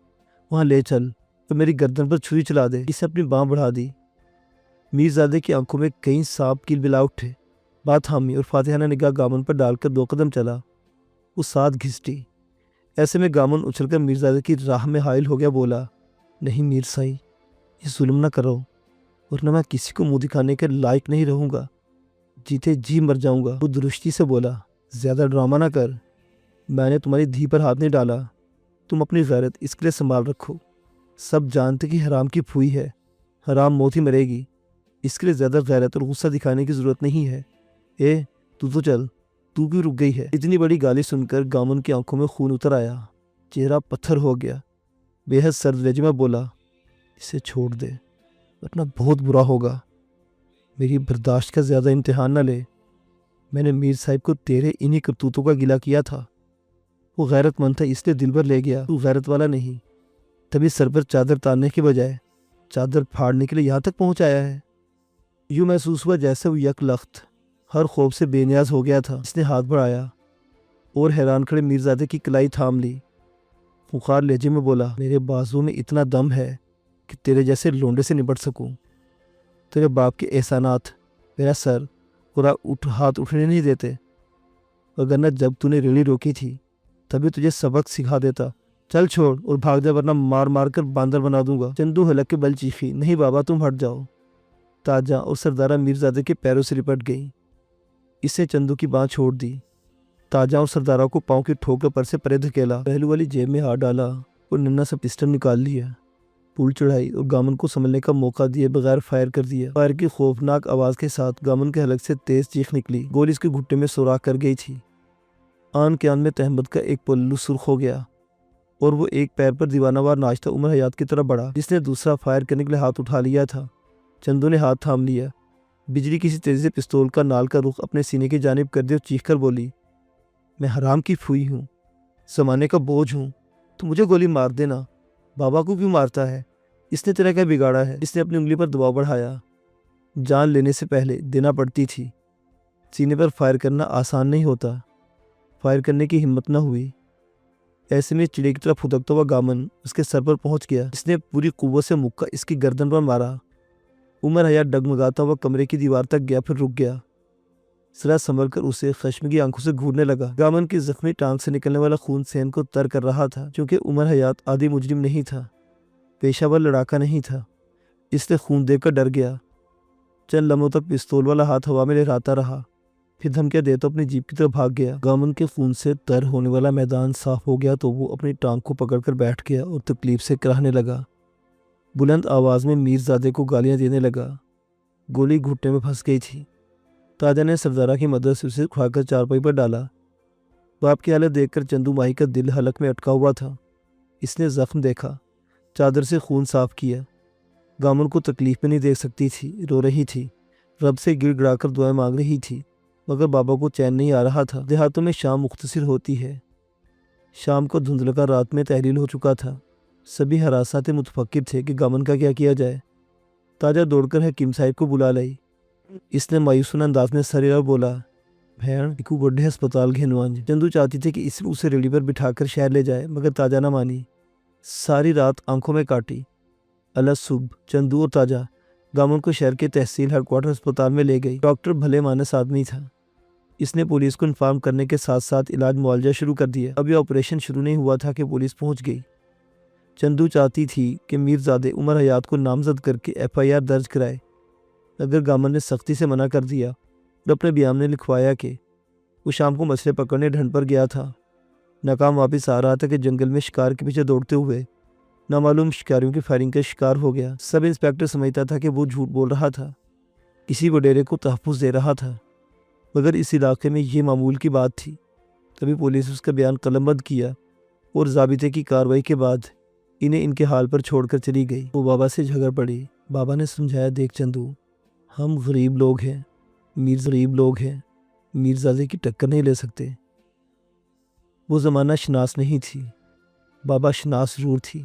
وہاں لے چل، اور میری گردن پر چھری چلا دے۔ اسے اپنی باں بڑھا دی۔ میرزادے کی آنکھوں میں کئی سانپ کیل بلا اٹھے، بات تھامی اور فاتحانہ نگاہ گامن پر ڈال کر 2 قدم چلا۔ وہ ساتھ گھسٹی، ایسے میں گامن اچھل کر میرزادے کی راہ میں حائل ہو گیا، بولا، نہیں میر سائیں، یہ ظلم نہ کرو، ورنہ میں کسی کو منہ دکھانے کے لائق نہیں رہوں گا، جیتے جی مر جاؤں گا۔ وہ درستی سے بولا، زیادہ ڈرامہ نہ کر، میں نے تمہاری دھی پر ہاتھ نہیں ڈالا، تم اپنی غیرت اس کے لیے سنبھال رکھو۔ سب جانتے کہ حرام کی پھوئی ہے، حرام موت ہی مرے گی، اس کے لیے زیادہ غیرت اور غصہ دکھانے کی ضرورت نہیں ہے۔ تو چل، تو کیوں رک گئی ہے؟ اتنی بڑی گالی سن کر گامن کی آنکھوں میں خون اتر آیا، چہرہ پتھر ہو گیا، بے حد سرد لہجے میں بولا، اسے چھوڑ دے ورنہ بہت برا ہوگا، میری برداشت کا زیادہ امتحان نہ لے۔ میں نے میر صاحب کو تیرے انہی کرتوتوں کا گلہ کیا تھا، وہ غیرت مند تھا اس لیے دل بھر لے گیا، تو غیرت والا نہیں، تبھی سر پر چادر تاننے کے بجائے چادر پھاڑنے کے لیے یہاں تک پہنچ آیا ہے۔ یوں محسوس ہوا جیسے وہ یک لخت ہر خوف سے بے نیاز ہو گیا تھا۔ اس نے ہاتھ بڑھایا اور حیران کھڑے میرزادے کی کلائی تھام لی، خوخار لہجے میں بولا، میرے بازو میں اتنا دم ہے کہ تیرے جیسے لونڈے سے نپٹ سکوں۔ تیرے باپ کے احسانات میرا سر پورا ہاتھ اٹھنے نہیں دیتے، وگرنہ جب تو نے ریلی روکی تھی تبھی تجھے سبق سکھا دیتا۔ چل چھوڑ اور بھاگ جا ورنہ مار مار کر باندر بنا دوں گا۔ چندو حلق کے بل چیخی، نہیں بابا تم ہٹ جاؤ۔ تاجا اور سردارہ میرزادے کے پیروں سے لپٹ گئی، اس نے چندو کی بانھ چھوڑ دی۔ تاجا اور سردارہ کو پاؤں کی ٹھوکر پر سے پرے دھکیلا، پہلو والی جیب میں ہاتھ ڈالا اور ننا سا پسٹل نکال لیا، پول چڑھائی اور گامن کو سنبھلنے کا موقع دیے بغیر فائر کر دیا۔ فائر کی خوفناک آواز کے ساتھ گامن کے حلق سے تیز چیخ نکلی، گولی اس کے گھٹنے میں سوراخ کر گئی تھی۔ آن کے آن میں تہمت کا ایک پلو سرخ ہو گیا اور وہ ایک پیر پر دیوانہ وار ناچتا عمر حیات کی طرف بڑھا، جس نے دوسرا فائر کرنے کے لیے ہاتھ اٹھا لیا تھا۔ چندو نے ہاتھ تھام لیا، بجلی کسی تیزی سے پستول کا نال کا رخ اپنے سینے کی جانب کر دی اور چیخ کر بولی، میں حرام کی پھوئی ہوں، زمانے کا بوجھ ہوں، تو مجھے گولی مار دینا، بابا کو کیوں مارتا ہے؟ اس نے تیرا کیا بگاڑا ہے؟ اس نے اپنی انگلی پر دباؤ بڑھایا، جان لینے سے پہلے دینا پڑتی تھی، سینے پر فائر کرنا آسان نہیں ہوتا۔ فائر کرنے کی ہمت نہ ہوئی، ایسے میں چڑے کی طرح پھدکتا ہوا گامن اس کے سر پر پہنچ گیا۔ اس نے پوری قوت سے مکہ اس کی گردن پر مارا۔ عمر حیات ڈگمگاتا ہوا کمرے کی دیوار تک گیا، پھر رک گیا، ذرا سنبھل کر اسے خشم کی آنکھوں سے گھورنے لگا۔ گامن کی زخمی ٹانگ سے نکلنے والا خون سین کو تر کر رہا تھا، چونکہ عمر حیات عادی مجرم نہیں تھا، پیشہ ور لڑاکا نہیں تھا، اس نے خون دیکھ کر ڈر گیا۔ چند لمحوں تک پستول والا ہاتھ ہوا میں لہراتا رہا، پھر دھمکیاں دیتا اپنی جیپ کی طرف بھاگ گیا۔ گامن کے خون سے تر ہونے والا میدان صاف ہو گیا تو وہ اپنی ٹانگ کو پکڑ کر بیٹھ گیا اور تکلیف سے کراہنے لگا، بلند آواز میں میرزادے کو گالیاں دینے لگا۔ گولی گھٹنے میں پھنس گئی تھی۔ تاجا نے سردارہ کی مدد سے اسے اٹھا کر چارپائی پر ڈالا۔ باپ کی حالت دیکھ کر چندو ماہی کا دل حلق میں اٹکا ہوا تھا۔ اس نے زخم دیکھا، چادر سے خون صاف کیا۔ گامن کو تکلیف میں نہیں دیکھ سکتی تھی، رو رہی تھی، رب سے گڑ گڑا کر دعائیں مانگ رہی تھی، مگر بابا کو چین نہیں آ رہا تھا۔ دیہاتوں میں شام مختصر ہوتی ہے، شام کو دھندلکا رات میں تحلیل ہو چکا تھا، سبھی ہراساتے متفکر تھے کہ گامن کا کیا کیا جائے۔ تاجا دوڑ کر حکیم صاحب کو بلا لائی، اس نے مایوسانہ انداز میں سر ہلا اور بولا، بھین کو بڑھے ہسپتال گھنوانج۔ چندو چاہتی تھی کہ اسے ریلی پر بٹھا کر شہر لے جائے، مگر تاجا نہ مانی، ساری رات آنکھوں میں کاٹی۔ اللہ صبح چندو اور تاجا گامن کو شہر کے تحصیل ہیڈ کوارٹر ہسپتال میں لے گئی۔ ڈاکٹر بھلے مانس آدمی تھا، اس نے پولیس کو انفارم کرنے کے ساتھ ساتھ علاج معالجہ شروع کر دیا۔ اب یہ آپریشن شروع نہیں ہوا تھا کہ پولیس پہنچ گئی۔ چندو چاہتی تھی کہ میرزادے عمر حیات کو نامزد کر کے FIR درج کرائے، اگر گامن نے سختی سے منع کر دیا اور اپنے بیان میں لکھوایا کہ وہ شام کو مچھلی پکڑنے ڈھنڈ پر گیا تھا، ناکام واپس آ رہا تھا کہ جنگل میں شکار کے پیچھے دوڑتے ہوئے نامعلوم شکاریوں کی فائرنگ کا شکار ہو گیا۔ سب انسپیکٹر سمجھتا تھا کہ وہ جھوٹ بول رہا تھا، کسی وڈیرے کو تحفظ دے رہا تھا، مگر اس علاقے میں یہ معمول کی بات تھی۔ تبھی پولیس اس کا بیان قلم بند کیا اور ضابطے کی کارروائی کے بعد انہیں ان کے حال پر چھوڑ کر چلی گئی۔ وہ بابا سے جھگڑ پڑی۔ بابا نے سمجھایا، دیکھ چندو، ہم غریب لوگ ہیں، میرزادے کی ٹکر نہیں لے سکتے۔ وہ زمانہ شناس نہیں تھی، بابا شناس ضرور تھی،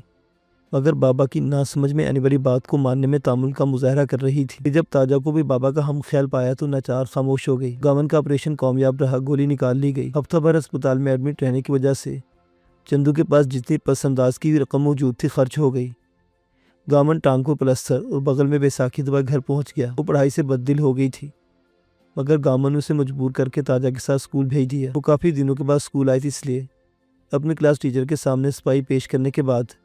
مگر بابا کی نا سمجھ میں آنے والی بات کو ماننے میں تعامل کا مظاہرہ کر رہی تھی۔ جب تاجا کو بھی بابا کا ہم خیال پایا تو ناچار خاموش ہو گئی۔ گامن کا آپریشن کامیاب رہا، گولی نکال لی گئی۔ ہفتہ بھر ہسپتال میں ایڈمٹ رہنے کی وجہ سے چندو کے پاس جتنی پس انداز کی رقم موجود تھی خرچ ہو گئی۔ گامن ٹانگ کو پلستر اور بغل میں بیساکھی دبائے گھر پہنچ گیا۔ وہ پڑھائی سے بد دل ہو گئی تھی، مگر گامن نے اسے مجبور کر کے تاجا کے ساتھ اسکول بھیج دیا۔ وہ کافی دنوں کے بعد اسکول آئی تھی، اس لیے اپنے کلاس ٹیچر کے سامنے صفائی پیش کرنے کے بعد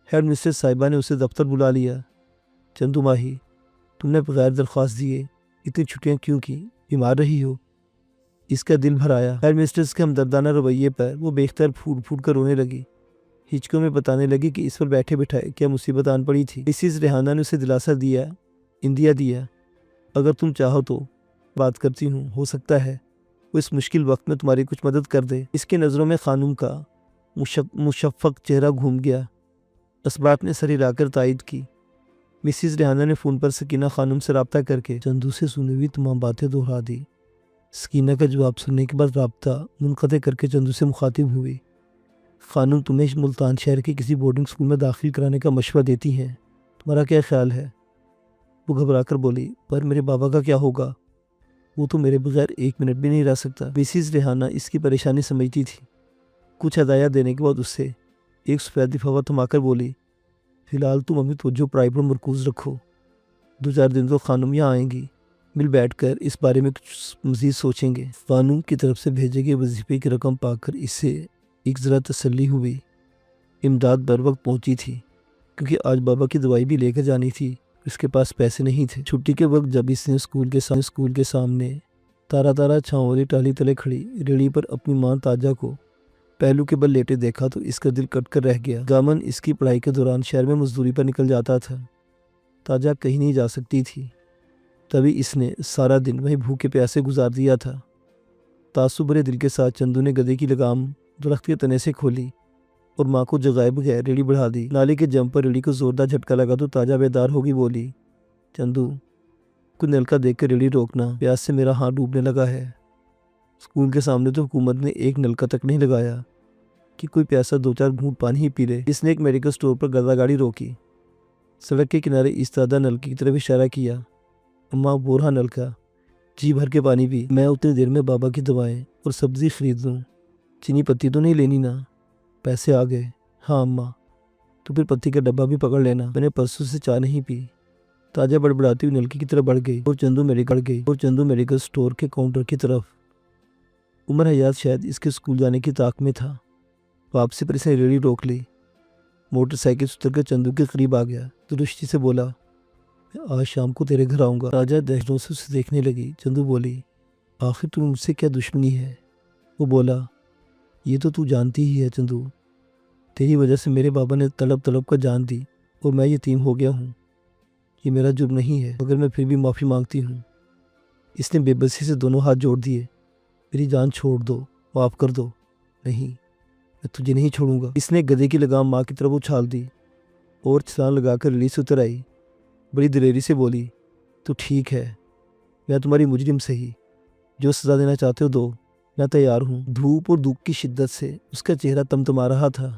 ہیڈ مسٹر صاحبہ نے اسے دفتر بلا لیا۔ چندو ماہی، تم نے بغیر درخواست دیے اتنی چھٹیاں کیوں کی؟ بیمار رہی ہو؟ اس کا دل بھر آیا۔ ہیڈ مسٹرس کے ہمدردانہ رویے پر وہ بے اختیار پھوٹ پھوٹ کر رونے لگی۔ ہچکوں میں بتانے لگی کہ اس پر بیٹھے بٹھائے کیا مصیبت آن پڑی تھی۔ مسز ریحانہ نے اسے دلاسا دیا، اندیا دیا، اگر تم چاہو تو بات کرتی ہوں، ہو سکتا ہے وہ اس مشکل وقت میں تمہاری کچھ مدد کر دے۔ اس کی نظروں میں خانم کا مشفق چہرہ گھوم گیا۔ اسباق نے سر ہلا کر تائید کی۔ مسز ریحانہ نے فون پر سکینہ خانم سے رابطہ کر کے چندو سے سنی ہوئی تمام باتیں دہرا دی۔ سکینہ کا جواب سننے کے بعد رابطہ منقطع کر کے چندو سے مخاطب ہوئی۔ خانم تمہیں ملتان شہر کے کسی بورڈنگ اسکول میں داخل کرانے کا مشورہ دیتی ہیں، تمہارا کیا خیال ہے؟ وہ گھبرا کر بولی، پر میرے بابا کا کیا ہوگا؟ وہ تو میرے بغیر ایک منٹ بھی نہیں رہ سکتا۔ مسز ریحانہ اس کی پریشانی سمجھتی تھی۔ کچھ ہدایات دینے کے بعد اس سے ایک سفید لفافہ تھما کر بولی، فی الحال تم اپنی توجہ پڑھائی پر مرکوز رکھو، 2-4 دن تو خانم یہاں آئیں گی، مل بیٹھ کر اس بارے میں کچھ مزید سوچیں گے۔ خانم کی طرف سے بھیجے گئے وظیفے کی رقم پا کر اس سے ایک ذرا تسلی ہوئی۔ امداد بر وقت پہنچی تھی کیونکہ آج بابا کی دوائی بھی لے کر جانی تھی، اس کے پاس پیسے نہیں تھے۔ چھٹی کے وقت جب اس نے اسکول کے سامنے تارا چھاؤں والی ٹالی تلے کھڑی ریڑھی پر اپنی ماں تاجہ کو پہلو کے بل لیٹے دیکھا تو اس کا دل کٹ کر رہ گیا۔ گامن اس کی پڑھائی کے دوران شہر میں مزدوری پر نکل جاتا تھا، تاجہ کہیں نہیں جا سکتی تھی، تبھی اس نے سارا دن وہیں بھوکے پیاسے گزار دیا تھا۔ تعصب بھرے دل کے ساتھ چندو نے گدے کی لگام درخت کے تنے سے کھولی اور ماں کو جگائے بغیر ریڑھی بڑھا دی۔ نالے کے جمپ پر ریڑھی کو زوردار جھٹکا لگا تو تاجہ بیدار ہوگی، بولی، چندو کوئی نلکا دیکھ کر ریڑھی روکنا، پیاس سے میرا ہاتھ ڈوبنے لگا ہے۔ اسکول کے سامنے تو حکومت نے ایک نلکا تک نہیں لگایا کہ کوئی پیاسا 2-4 گھونٹ پانی ہی پی لے۔ اس نے ایک میڈیکل سٹور پر گدا گاڑی روکی، سڑک کے کنارے ایستادہ نلکے کی طرف اشارہ کیا۔ اماں وہ رہا نلکا، جی بھر کے پانی پی، میں اتنی دیر میں بابا کی دوائیں اور سبزی خرید لوں۔ چینی پتی تو نہیں لینی نا؟ پیسے آ گئے؟ ہاں اماں، تو پھر پتی کا ڈبہ بھی پکڑ لینا، میں نے پرسوں سے چائے نہیں پی۔ تاجہ بڑبڑاتی ہوئی نلکی کی طرف بڑھ گئی اور چندو میڈیکل سٹور کے کاؤنٹر کی طرف۔ عمر حیات شاید اس کے اسکول جانے کی طاق میں تھا، واپسی پر اس نے ریڑھی روک لی، موٹر سائیکل سے اتر کر چندو کے قریب آ گیا، درشتی سے بولا، میں آج شام کو تیرے گھر آؤں گا۔ تاجہ دہشتوں سے اسے دیکھنے لگی۔ چندو بولی، آخر تمہیں مجھ سے کیا دشمنی ہے؟ وہ بولا، یہ تو تو جانتی ہی ہے چندو، تیری وجہ سے میرے بابا نے تڑپ کر جان دی اور میں یتیم ہو گیا ہوں۔ یہ میرا جرم نہیں ہے، مگر میں پھر بھی معافی مانگتی ہوں۔ اس نے بے بسی سے دونوں ہاتھ جوڑ دیے، میری جان چھوڑ دو، معاف کر دو۔ نہیں، میں تجھے نہیں چھوڑوں گا۔ اس نے گدے کی لگام ماں کی طرف اچھال دی اور چھلانگ لگا کر ریڑھی سے اتر آئی۔ بڑی دلیری سے بولی، تو ٹھیک ہے، میں تمہاری مجرم سہی، جو سزا دینا چاہتے ہو دو، میں تیار ہوں۔ دھوپ اور دھوپ کی شدت سے اس کا چہرہ تمتما رہا تھا،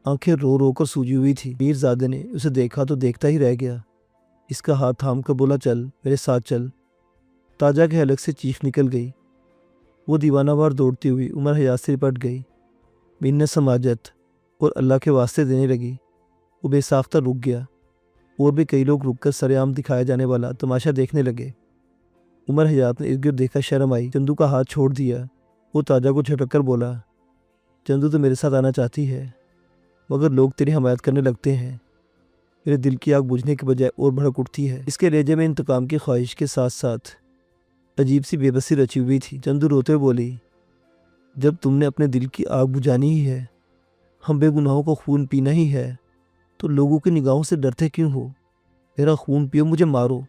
آنکھیں رو رو کر سوجی ہوئی تھی۔ میرزادے نے اسے دیکھا تو دیکھتا ہی رہ گیا، اس کا ہاتھ تھام کر بولا، چل میرے ساتھ چل۔ تاجہ کے حلق سے چیخ نکل گئی، وہ دیوانہ وار دوڑتی ہوئی عمر حیات سے لپٹ گئی، منت سماجت اور اللہ کے واسطے دینے لگی۔ وہ بے ساختہ رک گیا، اور بھی کئی لوگ رک کر سرعام دکھایا جانے والا تماشا دیکھنے لگے۔ عمر حیات نے ارد گرد دیکھا، شرم آئی، چندو کا ہاتھ چھوڑ دیا۔ وہ تاجہ کو جھٹک کر بولا، چندو تو میرے ساتھ آنا چاہتی ہے، مگر لوگ تیری حمایت کرنے لگتے ہیں، میرے دل کی آگ بجھنے کے بجائے اور بھڑک اٹھتی ہے۔ اس کے لہجے میں انتقام کی خواہش کے ساتھ ساتھ عجیب سی بے بسی رچی ہوئی تھی۔ چندو روتے ہوئے بولی، جب تم نے اپنے دل کی آگ بجھانی ہی ہے، ہم بے گناہوں کو خون پینا ہی ہے، تو لوگوں کی نگاہوں سے ڈرتے کیوں ہو؟ میرا خون پیو، مجھے مارو،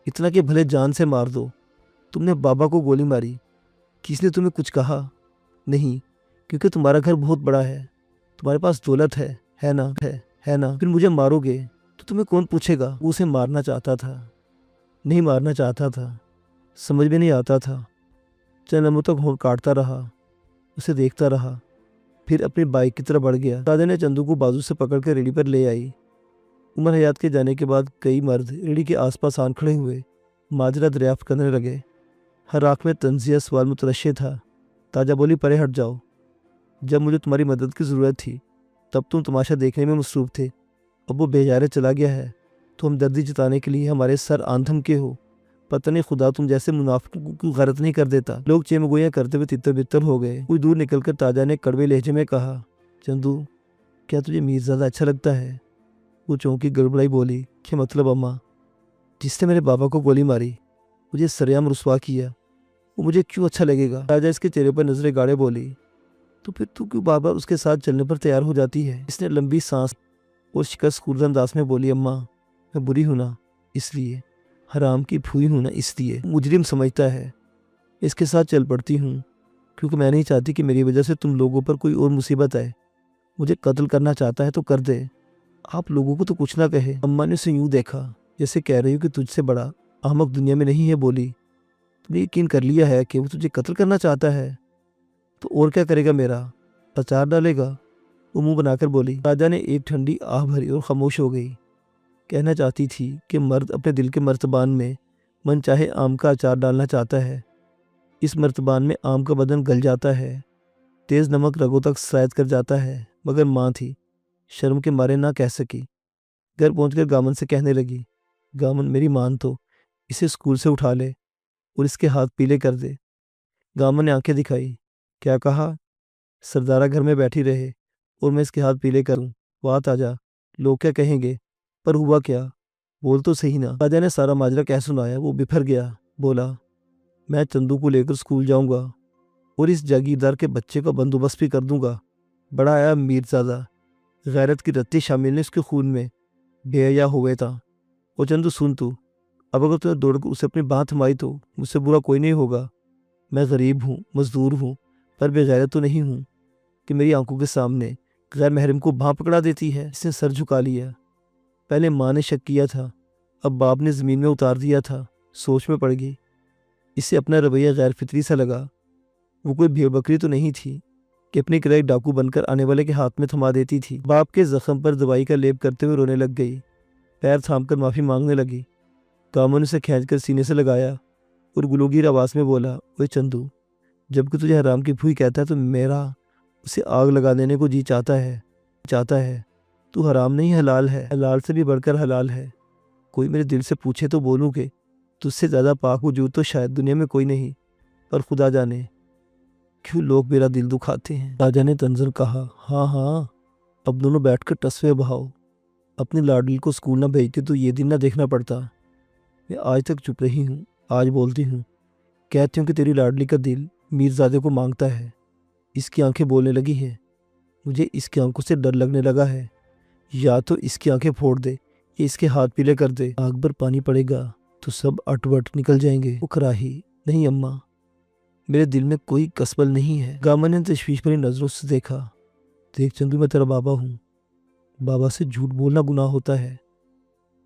اتنا کہ بھلے جان سے مار دو۔ تم نے بابا کو گولی ماری، کس نے تمہیں کچھ کہا؟ نہیں، کیونکہ تمہارا گھر بہت بڑا ہے، تمہارے پاس دولت ہے نا؟ پھر مجھے مارو گے تو تمہیں کون پوچھے گا؟ وہ اسے مارنا چاہتا تھا، نہیں مارنا چاہتا تھا، سمجھ میں نہیں آتا تھا۔ چند لمحوں تک ہونٹ کاٹتا رہا، اسے دیکھتا رہا، پھر اپنی بائک کی طرف بڑھ گیا۔ تاجہ نے چندو کو بازو سے پکڑ کر ریڑھی پر لے آئی۔ عمر حیات کے جانے کے بعد کئی مرد ریڑھی کے آس پاس آن کھڑے ہوئے ماجرا دریافت کرنے لگے۔ ہر آنکھ میں تنزیہ سوال مترشح تھا۔ تاجہ بولی، پرے ہٹ جاؤ، جب مجھے تمہاری مدد کی ضرورت تھی تب تم تماشا دیکھنے میں مصروف تھے، اب وہ بیچارہ چلا گیا ہے تو ہمدردی جتانے کے لیے ہمارے سر آن دھمکے ہو۔ پتہ نہیں خدا تم جیسے منافقوں کو غلط نہیں کر دیتا۔ لوگ چیمگوئیاں کرتے ہوئے تتر بتر ہو گئے۔ کچھ دور نکل کر تاجہ نے کڑوے لہجے میں کہا، چندو کیا تجھے میرزادہ اچھا لگتا ہے؟ وہ چونکی گڑبڑائی، بولی، کیا مطلب اماں؟ جس نے میرے بابا کو گولی ماری، مجھے سریعام رسوا کیا، وہ مجھے کیوں اچھا لگے گا؟ راجا اس کے چہرے پر نظریں گاڑے بولی، تو پھر تو کیوں بار بار اس کے ساتھ چلنے پر تیار ہو جاتی ہے؟ اس نے لمبی سانس اور شکست خوردہ انداز میں بولی، اماں میں بری ہوں نا اس لیے، حرام کی پھوئی ہوں نا اس لیے، مجرم سمجھتا ہے اس کے ساتھ چل پڑتی ہوں کیونکہ میں نہیں چاہتی کہ میری وجہ سے تم لوگوں پر کوئی اور مصیبت آئے۔ مجھے قتل کرنا چاہتا ہے تو کر دے، آپ لوگوں کو تو کچھ نہ کہے۔ اماں نے اسے یوں دیکھا جیسے کہہ رہی ہوں کہ تجھ سے بڑا احمق دنیا میں نہیں ہے، بولی، تم نے یقین کر لیا ہے کہ وہ تجھے قتل کرنا چاہتا ہے تو اور کیا کرے گا؟ میرا اچار ڈالے گا؟ وہ منہ بنا کر بولی۔ راجا نے ایک ٹھنڈی آہ بھری اور خاموش ہو گئی۔ کہنا چاہتی تھی کہ مرد اپنے دل کے مرتبان میں من چاہے آم کا اچار ڈالنا چاہتا ہے، اس مرتبان میں آم کا بدن گل جاتا ہے، تیز نمک رگوں تک سرایت کر جاتا ہے، مگر ماں تھی، شرم کے مارے نہ کہہ سکی۔ گھر پہنچ کر گامن سے کہنے لگی، گامن میری مان تو اسے اسکول سے اٹھا لے اور اس کے ہاتھ پیلے کر دے۔ گامن نے آنکھیں دکھائی، کیا کہا؟ سردارہ گھر میں بیٹھی رہے اور میں اس کے ہاتھ پیلے کروں؟ بات آ جا، لوگ کیا کہیں گے؟ پر ہوا کیا؟ بول تو صحیح نا۔ راجا نے سارا ماجرا کہہ سنایا۔ وہ بپھر گیا، بولا، میں چندو کو لے کر اسکول جاؤں گا اور اس جاگیردار کے بچے کا بندوبست بھی کر دوں گا۔ بڑا آیا میرزادہ، غیرت کی رتی شامل نے اس کے خون میں بے حیا ہوئے تھا۔ اور چندو سن تو، اب اگر تو دوڑ کر اسے اپنی باں تھمائی تو مجھ سے برا کوئی نہیں ہوگا۔ میں غریب ہوں، مزدور ہوں، پر بے غیرت تو نہیں ہوں کہ میری آنکھوں کے سامنے غیر محرم کو بھاں پکڑا دیتی ہے۔ اس نے سر جھکا لیا۔ پہلے ماں نے شک کیا تھا، اب باپ نے زمین میں اتار دیا تھا۔ سوچ میں پڑ گئی۔ اسے اپنا رویہ غیر فطری سا لگا۔ وہ کوئی بھیڑ بکری تو نہیں تھی کہ اپنی کرائی ڈاکو بن کر آنے والے کے ہاتھ میں تھما دیتی تھی۔ باپ کے زخم پر دوائی کا لیپ کرتے ہوئے رونے لگ گئی، پیر تھام کر معافی مانگنے لگی۔ کامن اسے کھینچ کر سینے سے لگایا اور گلوگیر آواز میں بولا، اوے چندو، جب کہ تجھے حرام کی پھوئی کہتا ہے تو میرا اسے آگ لگا دینے کو جی چاہتا ہے۔ تو حرام نہیں حلال ہے، حلال سے بھی بڑھ کر حلال ہے۔ کوئی میرے دل سے پوچھے تو بولوں کہ تجھ سے زیادہ پاک وجود تو شاید دنیا میں کوئی نہیں، پر خدا جانے کیوں لوگ میرا دل دکھاتے ہیں۔ راجا نے تنزن کہا، ہاں، اب دونوں بیٹھ کر ٹسوے بہاؤ۔ اپنی لاڈلی کو اسکول نہ بھیجتے تو یہ دن نہ دیکھنا پڑتا۔ میں آج تک چپ رہی ہوں، آج بولتی ہوں، کہتی ہوں کہ تیری لاڈلی کا دل میرزادے کو مانگتا ہے۔ اس کی آنکھیں بولنے لگی ہیں، مجھے اس کی آنکھوں سے ڈر لگنے لگا ہے۔ یا تو اس کی آنکھیں پھوڑ دے یا اس کے ہاتھ پیلے کر دے، آگ پر پانی پڑے گا تو سب اٹ وٹ نکل جائیں گے۔ وہ کراہی، نہیں اماں، میرے دل میں کوئی کسبل نہیں ہے۔ گامن نے تشویش بھری نظروں سے دیکھا، دیکھ چندو، میں تیرا بابا ہوں، بابا سے جھوٹ بولنا گناہ ہوتا ہے۔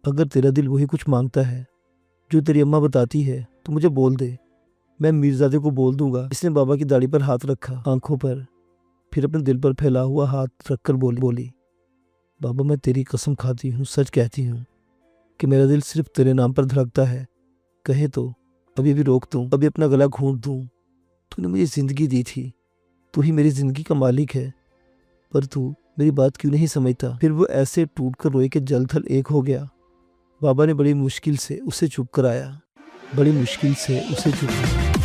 اگر تیرا دل وہی کچھ مانگتا ہے جو تیری اماں بتاتی ہے تو مجھے بول دے، میں میرزادے کو بول دوں گا۔ اس نے بابا کی داڑھی پر ہاتھ رکھا، آنکھوں پر، پھر اپنے دل پر پھیلا ہوا ہاتھ رکھ کر بولی، بابا میں تیری قسم کھاتی ہوں، سچ کہتی ہوں کہ میرا دل صرف تیرے نام پر دھڑکتا ہے۔ کہے تو ابھی بھی روک دوں، ابھی اپنا گلا گھونٹ دوں۔ تو نے مجھے زندگی دی تھی، تو ہی میری زندگی کا مالک ہے، پر تو میری بات کیوں نہیں سمجھتا؟ پھر وہ ایسے ٹوٹ کر روئے کہ جل تھل ایک ہو گیا۔ بابا نے بڑی مشکل سے اسے چپ کرایا، بڑی مشکل سے اسے چپ کرایا۔